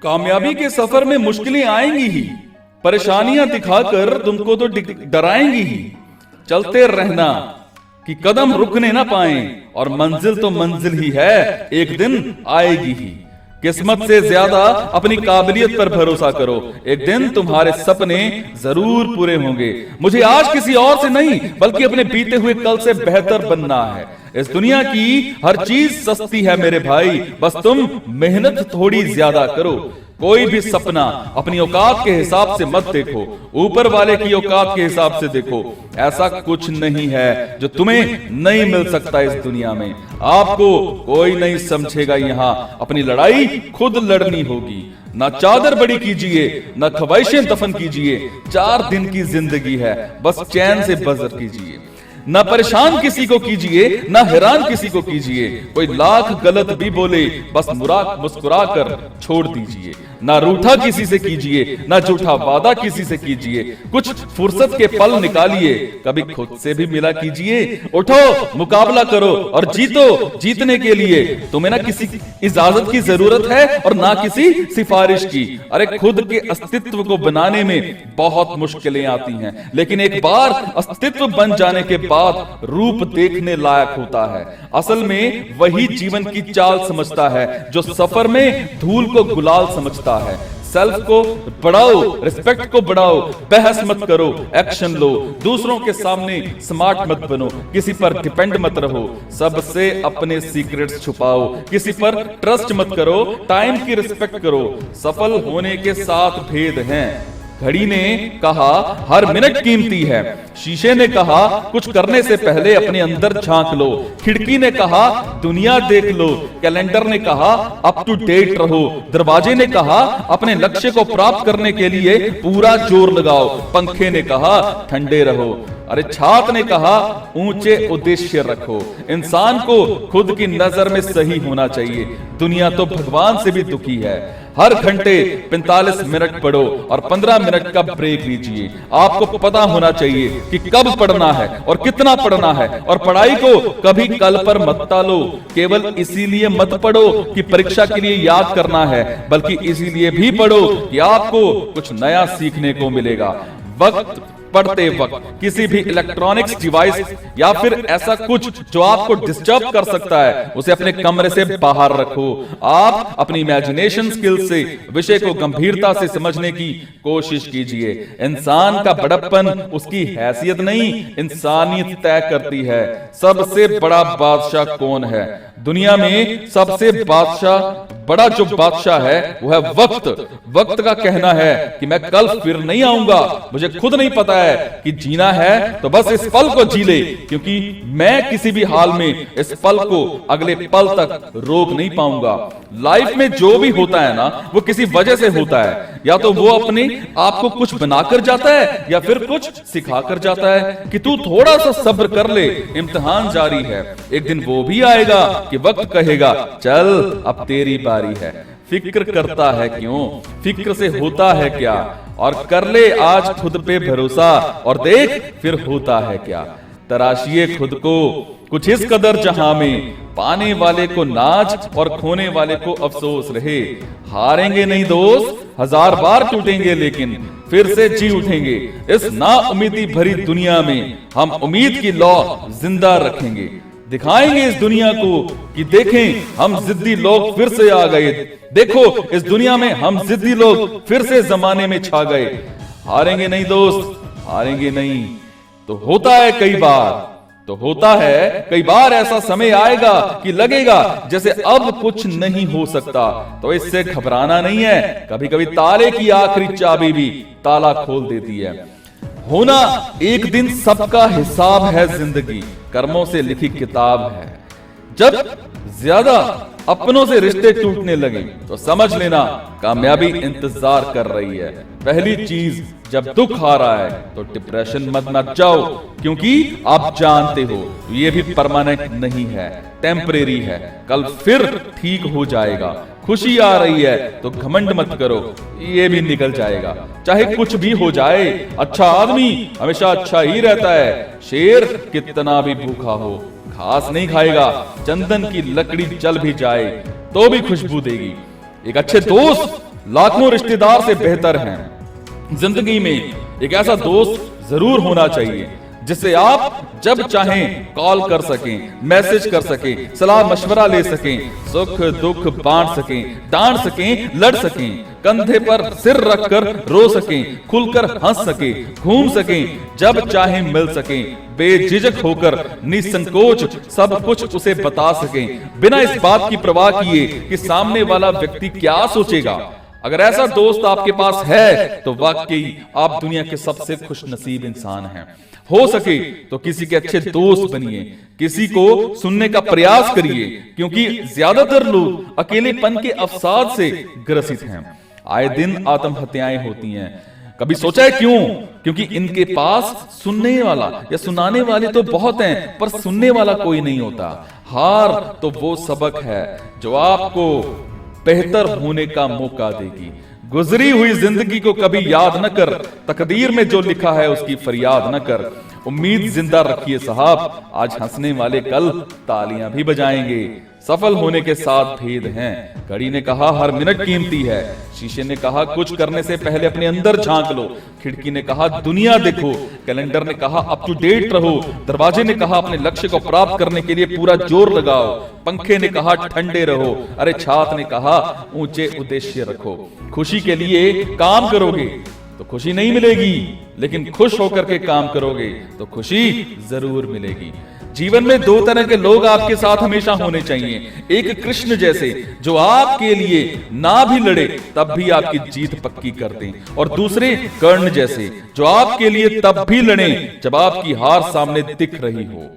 कामयाबी के सफर में मुश्किलें आएंगी ही, परेशानियां दिखाकर तुमको तो डराएंगी ही। चलते रहना कि कदम रुकने ना पाए, और मंजिल तो मंजिल ही है, एक दिन आएगी ही। किस्मत से ज्यादा अपनी काबिलियत पर भरोसा करो, एक दिन तुम्हारे सपने जरूर पूरे होंगे। मुझे आज किसी और से नहीं बल्कि अपने बीते हुए कल से बेहतर बनना है। इस दुनिया की हर चीज सस्ती है मेरे भाई, बस तुम मेहनत थोड़ी ज्यादा करो। कोई भी सपना अपनी औकात के हिसाब से मत देखो, ऊपर वाले की औकात के हिसाब से देखो। ऐसा कुछ नहीं है जो तुम्हें नहीं मिल सकता इस दुनिया में। आपको कोई नहीं समझेगा, यहाँ अपनी लड़ाई खुद लड़नी होगी। ना चादर बड़ी कीजिए, ना ख्वाहिशें दफन कीजिए। 4 दिन की जिंदगी है, बस चैन से बसर कीजिए। ना परेशान किसी को कीजिए, ना हैरान किसी को कीजिए। कोई लाख गलत भी बोले, बस मुस्कुरा कर छोड़ दीजिए। ना रूठा किसी से कीजिए, ना झूठा वादा किसी से कीजिए। कुछ फुर्सत के पल निकालिए, कभी खुद से भी मिला कीजिए। उठो, मुकाबला करो और जीतो। जीतने के लिए तुम्हें ना किसी इजाजत की जरूरत है और ना किसी सिफारिश की। अरे खुद के अस्तित्व को बनाने में बहुत मुश्किलें आती हैं, लेकिन एक बार अस्तित्व बन जाने के बाद रूप देखने लायक होता है। असल में वही जीवन की चाल समझता है जो सफर में धूल को गुलाल समझता है। सेल्फ को बढ़ाओ, रिस्पेक्ट को बढ़ाओ, बहस मत करो, एक्शन लो। दूसरों के सामने स्मार्ट मत बनो, किसी पर डिपेंड मत रहो, सबसे अपने सीक्रेट्स छुपाओ। किसी पर ट्रस्ट मत करो, टाइम की रिस्पेक्ट करो। सफल होने के 7 भेद हैं। घड़ी ने कहा हर मिनट कीमती है। शीशे ने कहा कुछ करने से पहले अपने अंदर झांक लो। खिड़की ने कहा दुनिया देख लो। कैलेंडर ने कहा अप टू डेट रहो। दरवाजे ने कहा अपने लक्ष्य को प्राप्त करने के लिए पूरा जोर लगाओ। पंखे ने कहा ठंडे रहो। अरे छात ने कहा ऊंचे उद्देश्य रखो। इंसान को खुद की नजर में सही होना चाहिए। दुनिया तो भगवान से भी दुखी है। हर घंटे 45 मिनट पढ़ो और 15 मिनट का ब्रेक लीजिए। आपको पता होना चाहिए कि कब पढ़ना है और कितना पढ़ना है, और पढ़ाई को कभी कल पर मत टालो। केवल इसीलिए मत पढ़ो कि परीक्षा के लिए याद करना है, बल्कि इसीलिए भी पढ़ो कि आपको कुछ नया सीखने को मिलेगा। वक्त पढ़ते वक्त किसी भी इलेक्ट्रॉनिक्स डिवाइस या फिर ऐसा कुछ जो आपको डिस्टर्ब कर सकता है, उसे अपने कमरे से बाहर रखो। आप अपनी इमेजिनेशन स्किल से विषय को गंभीरता से समझने की कोशिश कीजिए। इंसान का बड़प्पन उसकी हैसियत नहीं, इंसानियत तय करती है। सबसे बड़ा बादशाह कौन है? दुनिया में सबसे बड़ा जो बादशाह है वो है वक्त। वक्त का कहना है कि मैं कल फिर नहीं आऊंगा। मुझे खुद नहीं पता है कि जीना है तो बस इस पल को जी ले, क्योंकि मैं किसी भी हाल में इस पल को अगले पल तक रोक नहीं पाऊंगा। लाइफ में जो भी होता है ना, वो किसी वजह से होता है। या तो वो अपने आप को कुछ बनाकर जाता है या फिर कुछ सिखा कर जाता है कि तू थोड़ा सा सब्र कर ले, इम्तिहान जारी है। एक दिन वो भी आएगा कि वक्त कहेगा चल अब तेरी बारी है। फिक्र करता है क्यों? फिक्र से होता है क्या? और कर ले आज खुद पे भरोसा और देख फिर होता है क्या। तराशिए खुद को कुछ इस कदर जहां में, पाने वाले को नाज और खोने वाले को अफसोस रहे। हारेंगे नहीं दोस्त, 1000 बार टूटेंगे लेकिन फिर से जी उठेंगे। इस नाउमीदी भरी दुनिया में हम उम्मीद की लौ जिंदा रखेंगे। दिखाएंगे इस दुनिया को कि देखें हम जिद्दी लोग फिर से आ गए। देखो इस दुनिया में हम जिद्दी लोग फिर से जमाने में छा गए। हारेंगे नहीं दोस्त, हारेंगे नहीं। तो होता है कई बार ऐसा समय आएगा कि लगेगा जैसे अब कुछ नहीं हो सकता, तो इससे घबराना नहीं है। कभी कभी ताले की आखिरी चाबी भी ताला खोल देती है। होना एक दिन सबका हिसाब है, जिंदगी कर्मों से लिखी किताब है। जब ज्यादा अपनों से रिश्ते टूटने लगे तो समझ लेना कामयाबी इंतजार कर रही है। पहली चीज, जब दुख आ रहा है तो डिप्रेशन मत जाओ, क्योंकि आप जानते हो ये भी परमानेंट नहीं है, टेम्परेरी है। कल फिर ठीक हो जाएगा। खुशी आ रही है तो घमंड मत करो, ये भी निकल जाएगा। चाहे कुछ भी हो जाए, अच्छा आदमी हमेशा अच्छा ही रहता है। शेर कितना भी भूखा हो घास नहीं खाएगा। चंदन की लकड़ी जल भी जाए तो भी खुशबू देगी। एक अच्छे दोस्त लाखों रिश्तेदार से बेहतर हैं। जिंदगी में एक ऐसा दोस्त जरूर होना चाहिए जिससे आप जब चाहें कॉल कर सकें, मैसेज कर सकें, सलाह मशवरा ले सकें, सुख दुख बांट सकें, डांट सकें, लड़ सकें, कंधे पर सिर रखकर रो सकें, खुलकर हंस सकें, घूम सकें, जब चाहे मिल सकें, बेझिझक होकर निसंकोच सब कुछ उसे बता सकें, बिना इस बात की परवाह किए कि सामने वाला व्यक्ति क्या सोचेगा। अगर ऐसा दोस्त आपके पास है तो वाकई आप दुनिया के सबसे खुशनसीब इंसान हैं। हो सके तो किसी के अच्छे दोस्त बनिए, किसी को सुनने का प्रयास करिए, क्योंकि ज्यादातर लोग अकेलेपन के अवसाद से ग्रसित हैं। आए दिन आत्महत्याएं होती हैं। कभी सोचा है क्यों? क्योंकि इनके पास सुनने वाला या सुनाने वाले तो बहुत हैं, पर सुनने वाला कोई नहीं होता। हार तो वो सबक है जो आपको बेहतर होने का मौका देगी। गुजरी हुई जिंदगी को कभी याद न कर, तकदीर में जो लिखा है उसकी फरियाद न कर। उम्मीद जिंदा रखिए साहब, आज हंसने वाले कल तालियां भी बजाएंगे। सफल होने के साथ भेद हैं। घड़ी ने कहा हर मिनट कीमती है। शीशे ने कहा कुछ करने से पहले अपने अंदर झांक लो। खिड़की ने कहा दुनिया देखो। कैलेंडर ने कहा अप टू डेट रहो। दरवाजे ने कहा अपने लक्ष्य को प्राप्त करने के लिए पूरा जोर लगाओ। पंखे ने कहा ठंडे रहो। अरे छात ने कहा ऊंचे उद्देश्य रखो। खुशी के लिए काम करोगे तो खुशी नहीं मिलेगी, लेकिन खुश होकर के काम करोगे तो खुशी जरूर मिलेगी। जीवन में दो तरह के लोग आपके साथ हमेशा होने चाहिए। एक कृष्ण जैसे जो आपके लिए ना भी लड़े तब भी आपकी जीत पक्की कर दें, और दूसरे कर्ण जैसे जो आपके लिए तब भी लड़े जब आपकी हार सामने दिख रही हो।